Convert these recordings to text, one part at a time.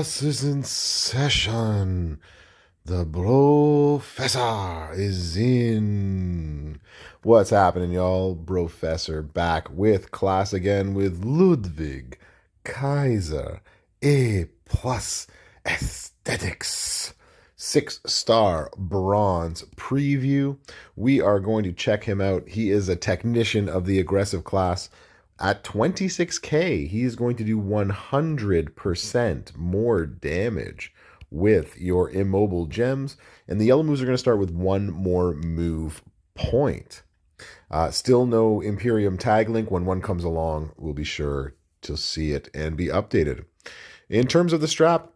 class is in session. The Brofessor is in. What's happening, y'all? Brofessor back with class again with Ludvig Kaiser. A plus aesthetics. 6-star bronze preview. We are going to check him out. He is a technician of the aggressive class. At 26k, he is going to do 100% more damage with your immobile gems. And the yellow moves are going to start with one more move point. Still no Imperium tag link. When one comes along, we'll be sure to see it and be updated. In terms of the strap,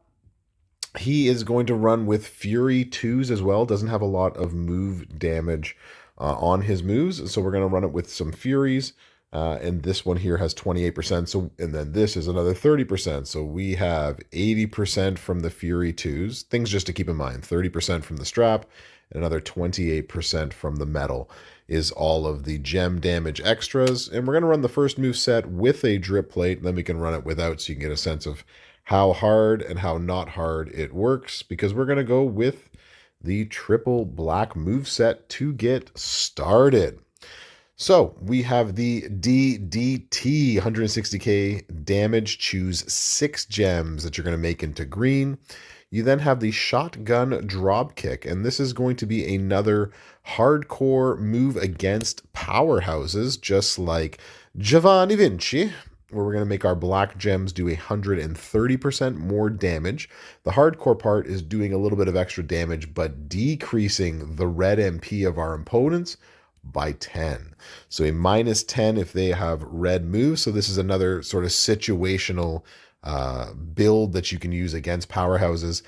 he is going to run with Fury 2s as well. Doesn't have a lot of move damage on his moves. So we're going to run it with some Furies. And this one here has 28%. So, and then this is another 30%. So we have 80% from the Fury 2s. Things just to keep in mind, 30% from the strap and another 28% from the metal is all of the gem damage extras. And we're going to run the first move set with a drip plate. Then we can run it without so you can get a sense of how hard and how not hard it works, because we're going to go with the triple black move set to get started. So we have the DDT, 160k damage. Choose 6 gems that you're going to make into green. You then have the shotgun drop kick, and this is going to be another hardcore move against powerhouses, just like Giovanni Vinci, where we're going to make our black gems do 130% more damage. The hardcore part is doing a little bit of extra damage, but decreasing the red MP of our opponents by 10. So a minus 10 if they have red moves. So this is another sort of situational build that you can use against powerhouses.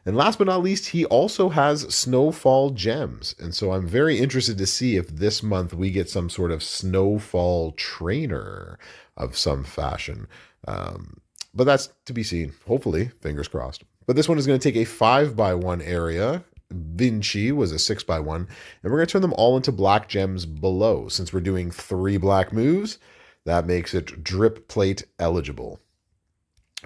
And last but not least, he also has Snowfall gems. And so I'm very interested to see if this month we get some sort of Snowfall trainer of some fashion. But that's to be seen. Hopefully, fingers crossed. But this one is going to take a 5x1 area. Vinci was a 6x1, and we're going to turn them all into black gems below. Since we're doing 3 black moves, that makes it drip plate eligible.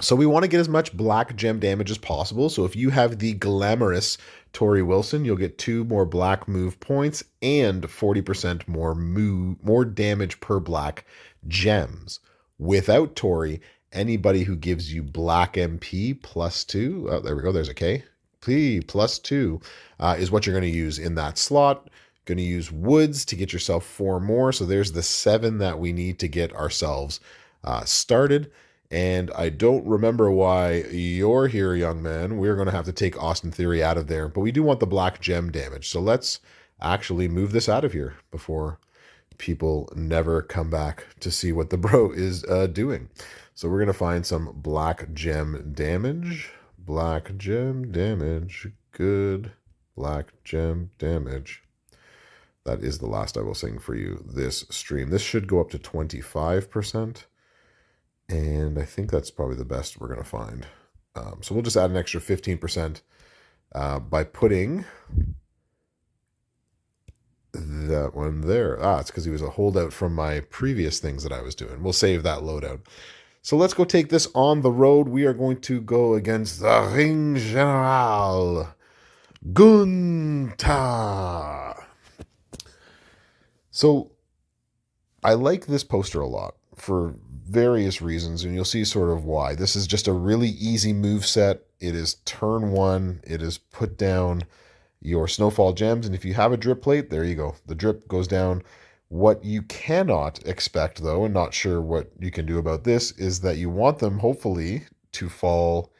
So we want to get as much black gem damage as possible. So if you have the glamorous Tori Wilson, you'll get 2 more black move points and 40% more damage per black gems. Without Tori, anybody who gives you black MP plus 2, oh, there we go, there's a K. P plus 2 is what you're going to use in that slot. Going to use woods to get yourself 4 more. So there's the 7 that we need to get ourselves started. And I don't remember why you're here, young man. We're going to have to take Austin Theory out of there. But we do want the black gem damage. So let's actually move this out of here before people never come back to see what the bro is doing. So we're going to find some black gem damage. Black gem damage. Good. Black gem damage. That is the last I will sing for you this stream. This should go up to 25%. And I think that's probably the best we're going to find. So we'll just add an extra 15% by putting that one there. It's because he was a holdout from my previous things that I was doing. We'll save that loadout. So let's go take this on the road. We are going to go against the Ring General, Gunther. So I like this poster a lot for various reasons, and you'll see sort of why. This is just a really easy move set. It is turn 1. It is put down your Snowfall gems, and if you have a drip plate, there you go. The drip goes down. What you cannot expect, though, and not sure what you can do about this, is that you want them, hopefully, to fall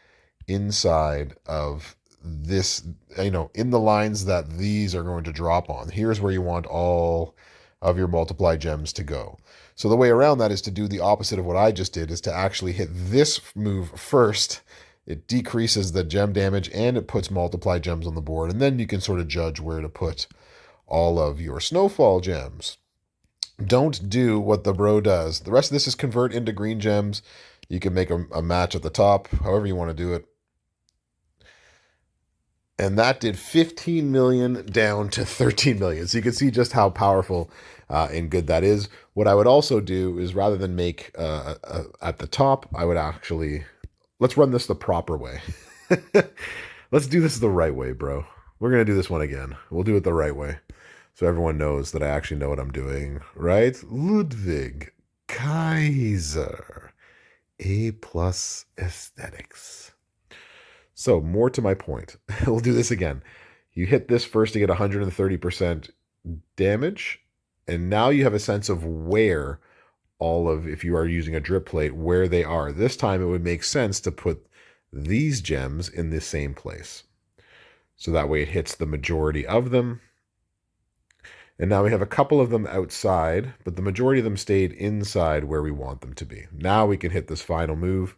inside of this, in the lines that these are going to drop on. Here's where you want all of your multiply gems to go. So the way around that is to do the opposite of what I just did, is to actually hit this move first. It decreases the gem damage, and it puts multiply gems on the board, and then you can sort of judge where to put all of your Snowfall gems. Don't do what the bro does. The rest of this is convert into green gems. You can make a match at the top, however you want to do it. And that did 15 million down to 13 million. So you can see just how powerful and good that is. What I would also do is, rather than make at the top, I would actually let's run this the proper way. Let's do this the right way, bro. We're going to do this one again. We'll do it the right way. So everyone knows that I actually know what I'm doing, right? Ludvig Kaiser. A plus aesthetics. So more to my point. We'll do this again. You hit this first to get 130% damage. And now you have a sense of where all of, if you are using a drip plate, where they are. This time it would make sense to put these gems in the same place. So that way it hits the majority of them. And now we have a couple of them outside, but the majority of them stayed inside where we want them to be. Now we can hit this final move.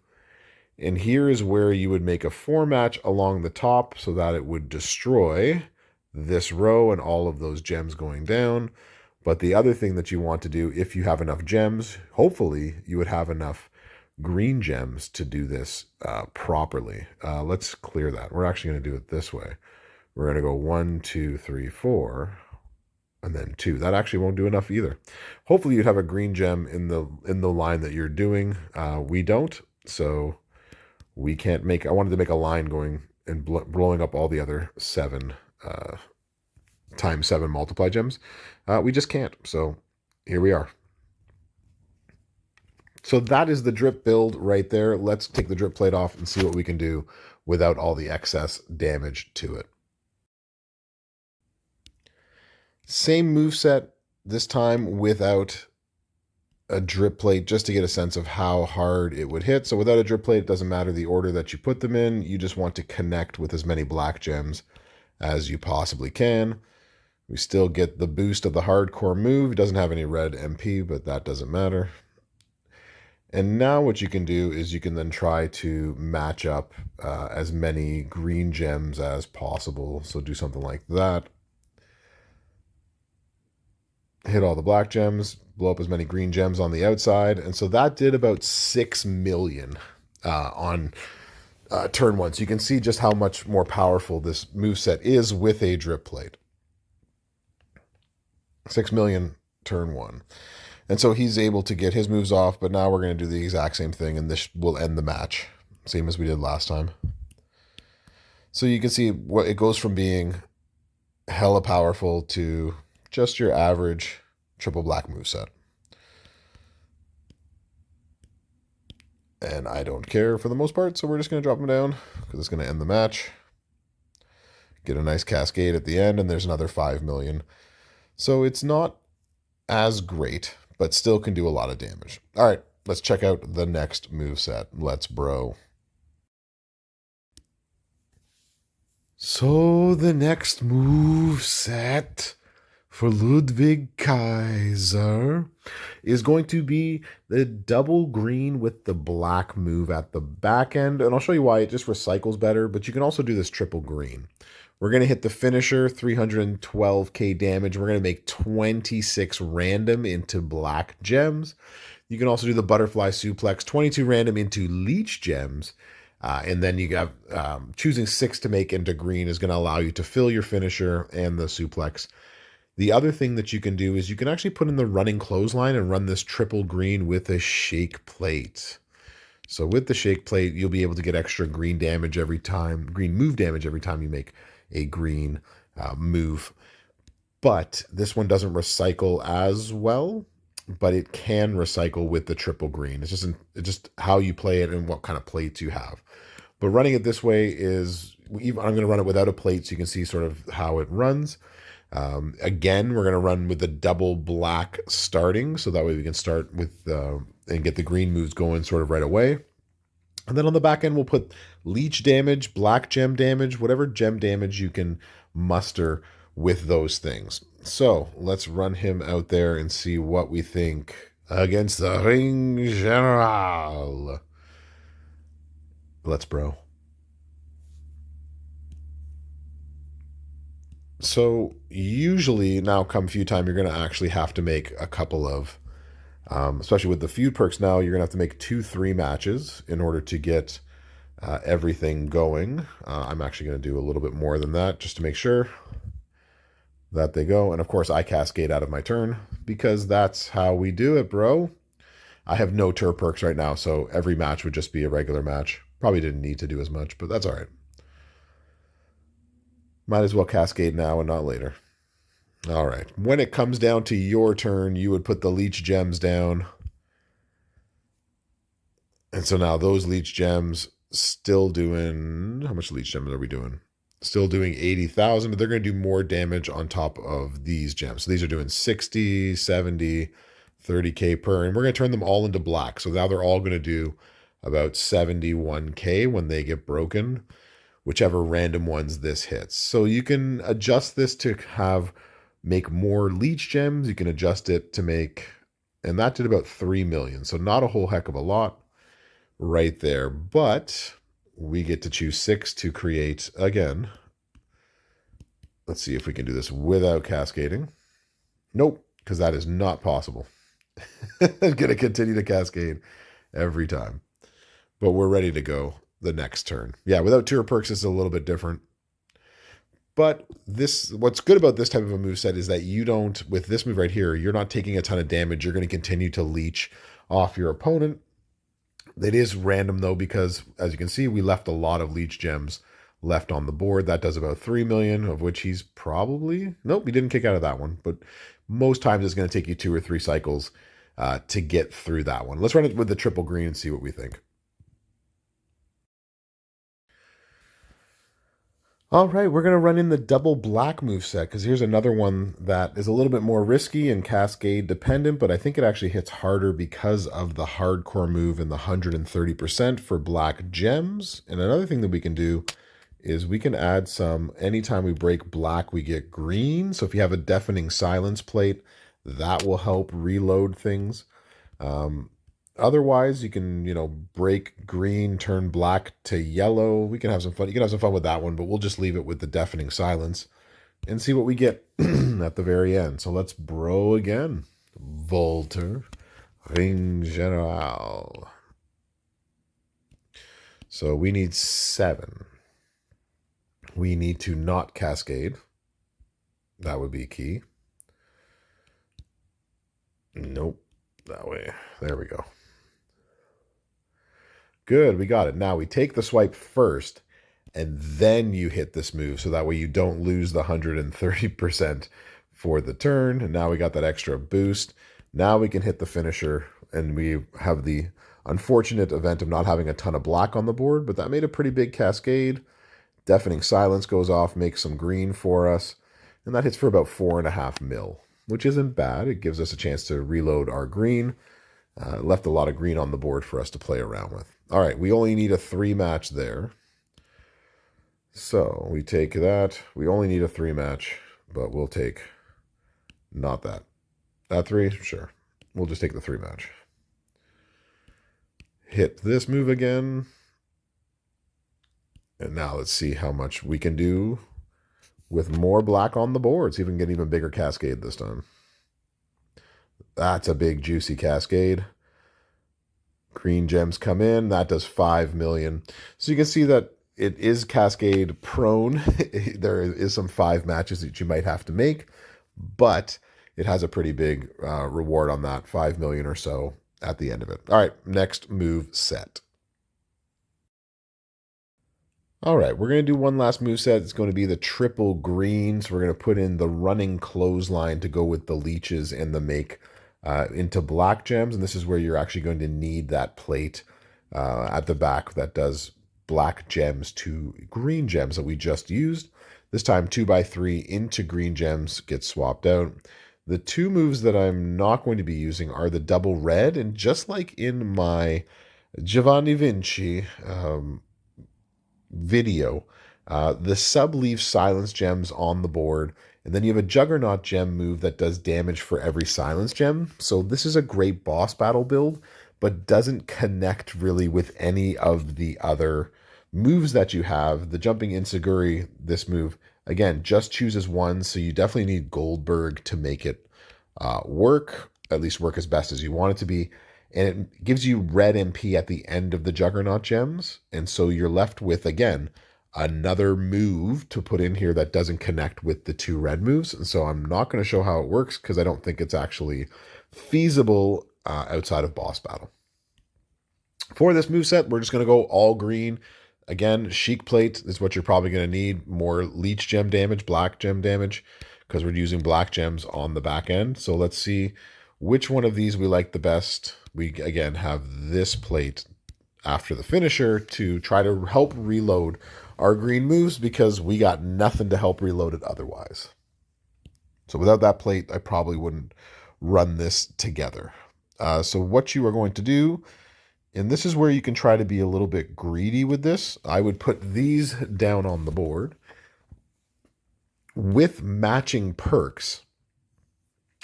And here is where you would make a 4-match along the top so that it would destroy this row and all of those gems going down. But the other thing that you want to do, if you have enough gems, hopefully you would have enough green gems to do this properly. Let's clear that. We're actually going to do it this way. We're going to go 1, 2, 3, 4, and then 2. That actually won't do enough either. Hopefully you'd have a green gem in the line that you're doing. We don't, so we can't make. I wanted to make a line going and blowing up all the other 7 times 7 multiply gems. We just can't. So here we are. So that is the drip build right there. Let's take the drip plate off and see what we can do without all the excess damage to it. Same moveset, this time without a drip plate, just to get a sense of how hard it would hit. So without a drip plate, it doesn't matter the order that you put them in. You just want to connect with as many black gems as you possibly can. We still get the boost of the hardcore move. It doesn't have any red MP, but that doesn't matter. And now what you can do is you can then try to match up as many green gems as possible. So do something like that. Hit all the black gems, blow up as many green gems on the outside. And so that did about 6 million on turn 1. So you can see just how much more powerful this moveset is with a drip plate. 6 million turn 1. And so he's able to get his moves off, but now we're going to do the exact same thing, and this will end the match, same as we did last time. So you can see what it goes from being hella powerful to just your average triple black moveset. And I don't care for the most part, so we're just going to drop him down because it's going to end the match. Get a nice cascade at the end, and there's another 5 million. So it's not as great, but still can do a lot of damage. All right, let's check out the next moveset. Let's bro. So the next moveset for Ludvig Kaiser is going to be the double green with the black move at the back end. And I'll show you why. It just recycles better, but you can also do this triple green. We're going to hit the finisher, 312k damage. We're going to make 26 random into black gems. You can also do the butterfly suplex, 22 random into leech gems. And then you got choosing 6 to make into green is going to allow you to fill your finisher and the suplex. The other thing that you can do is you can actually put in the running clothesline and run this triple green with a shake plate. So with the shake plate, you'll be able to get extra green damage every time, green move damage every time you make a green move. But this one doesn't recycle as well, but it can recycle with the triple green. It's just how you play it and what kind of plates you have. But running it this way is, I'm going to run it without a plate so you can see sort of how it runs. Again, we're going to run with the double black starting, so that way we can start with and get the green moves going sort of right away. And then on the back end, we'll put leech damage, black gem damage, whatever gem damage you can muster with those things. So let's run him out there and see what we think against the Ring General. Let's bro. So usually now come feud time, you're going to actually have to make a couple of, especially with the feud perks now, you're going to have to make 2-3 matches in order to get everything going. I'm actually going to do a little bit more than that just to make sure that they go. And of course I cascade out of my turn because that's how we do it, bro. I have no tur perks right now, so every match would just be a regular match. Probably didn't need to do as much, but that's all right. Might as well cascade now and not later. All right. When it comes down to your turn, you would put the leech gems down. And so now those leech gems still doing, how much leech gems are we doing? Still doing 80,000, but they're going to do more damage on top of these gems. So these are doing 60, 70, 30K per, and we're going to turn them all into black. So now they're all going to do about 71K when they get broken, whichever random ones this hits. So you can adjust this to make more leech gems. You can adjust it to make, and that did about 3 million. So not a whole heck of a lot right there, but we get to choose 6 to create again. Let's see if we can do this without cascading. Nope, because that is not possible. I'm going to continue to cascade every time. But we're ready to go the next turn. Yeah, without tour perks, it's a little bit different. But what's good about this type of a moveset is that you don't, with this move right here, you're not taking a ton of damage. You're going to continue to leech off your opponent. It is random though, because as you can see, we left a lot of leech gems left on the board. That does about 3 million, of which he's probably, nope, he didn't kick out of that one. But most times it's going to take you 2 or 3 cycles to get through that one. Let's run it with the triple green and see what we think. All right, we're going to run in the double black moveset because here's another one that is a little bit more risky and cascade dependent, but I think it actually hits harder because of the hardcore move and the 130% for black gems. And another thing that we can do is we can add some, anytime we break black, we get green. So if you have a deafening silence plate, that will help reload things. Otherwise, you can, break green, turn black to yellow. We can have some fun. You can have some fun with that one, but we'll just leave it with the deafening silence and see what we get at the very end. So let's bro again. Volter, Ring General. So we need 7. We need to not cascade. That would be key. Nope. That way. There we go. Good, we got it. Now we take the swipe first, and then you hit this move, so that way you don't lose the 130% for the turn. And now we got that extra boost. Now we can hit the finisher, and we have the unfortunate event of not having a ton of black on the board, but that made a pretty big cascade. Deafening silence goes off, makes some green for us, and that hits for about 4.5 mil, which isn't bad. It gives us a chance to reload our green. Left a lot of green on the board for us to play around with. All right, we only need a 3 match there. So we take that. We only need a 3 match, but we'll take not that. That 3, sure. We'll just take the 3 match. Hit this move again. And now let's see how much we can do with more black on the board. See if we can get an even bigger cascade this time. That's a big, juicy cascade. Green gems come in. That does 5 million. So you can see that it is cascade prone. There is some 5 matches that you might have to make, but it has a pretty big reward on that, 5 million or so at the end of it. All right, next move set. All right, we're going to do one last move set. It's going to be the triple green. So we're going to put in the running clothesline to go with the leeches and the make into black gems. And this is where you're actually going to need that plate at the back that does black gems to green gems that we just used. This time 2x3 into green gems gets swapped out. The 2 moves that I'm not going to be using are the double red. And just like in my Giovanni Vinci video, the sub leaves silence gems on the board, and then you have a juggernaut gem move that does damage for every silence gem. So this is a great boss battle build, but doesn't connect really with any of the other moves that you have. The jumping Insaguri, this move, again, just chooses 1, so you definitely need Goldberg to make it work, at least work as best as you want it to be. And it gives you red MP at the end of the Juggernaut gems. And so you're left with, again, another move to put in here that doesn't connect with the 2 red moves. And so I'm not going to show how it works because I don't think it's actually feasible outside of boss battle. For this moveset, we're just going to go all green. Again, Chic Plate is what you're probably going to need. More Leech Gem damage, Black Gem damage, because we're using Black Gems on the back end. So let's see which one of these we like the best. We, again, have this plate after the finisher to try to help reload our green moves because we got nothing to help reload it otherwise. So without that plate, I probably wouldn't run this together. So what you are going to do, and this is where you can try to be a little bit greedy with this, I would put these down on the board with matching perks.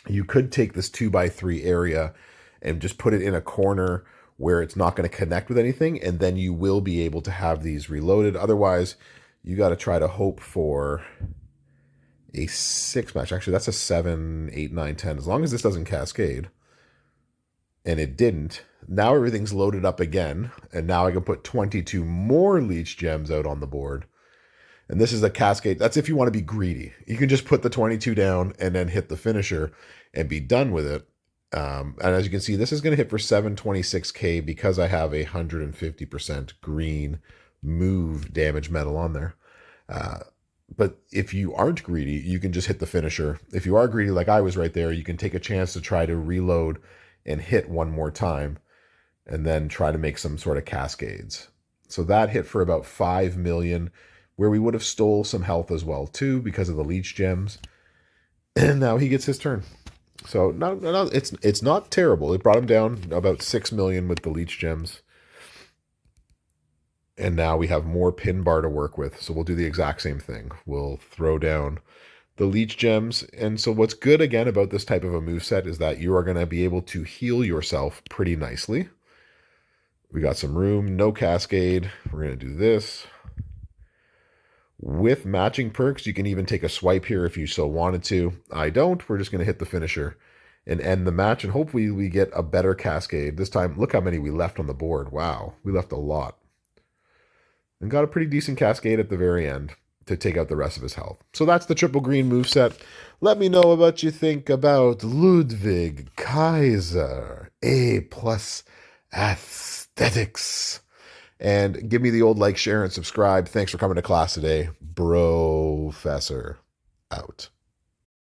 You could take this 2x3 area and just put it in a corner where it's not going to connect with anything, and then you will be able to have these reloaded. Otherwise, you got to try to hope for a 6 match. Actually, that's a 7, 8, 9, 10. As long as this doesn't cascade, and it didn't, now everything's loaded up again, and now I can put 22 more Leech Gems out on the board. And this is a cascade. That's if you want to be greedy. You can just put the 22 down and then hit the finisher and be done with it. And as you can see, this is going to hit for 726k because I have a 150% green move damage metal on there. But if you aren't greedy, you can just hit the finisher. If you are greedy, like I was right there, you can take a chance to try to reload and hit one more time and then try to make some sort of cascades. So that hit for about 5 million, where we would have stole some health as well too because of the Leech Gems. And now he gets his turn. So it's not terrible. It brought him down about 6 million with the Leech Gems. And now we have more pin bar to work with. So we'll do the exact same thing. We'll throw down the Leech Gems. And so what's good again about this type of a moveset is that you are going to be able to heal yourself pretty nicely. We got some room, no cascade. We're going to do this. With matching perks, you can even take a swipe here if you so wanted to. I don't. We're just going to hit the finisher and end the match, and hopefully we get a better cascade. This time, look how many we left on the board. Wow, we left a lot. And got a pretty decent cascade at the very end to take out the rest of his health. So that's the triple green moveset. Let me know what you think about Ludvig Kaiser, A+ aesthetics. And give me the old like, share, and subscribe. Thanks for coming to class today. Brofessor out.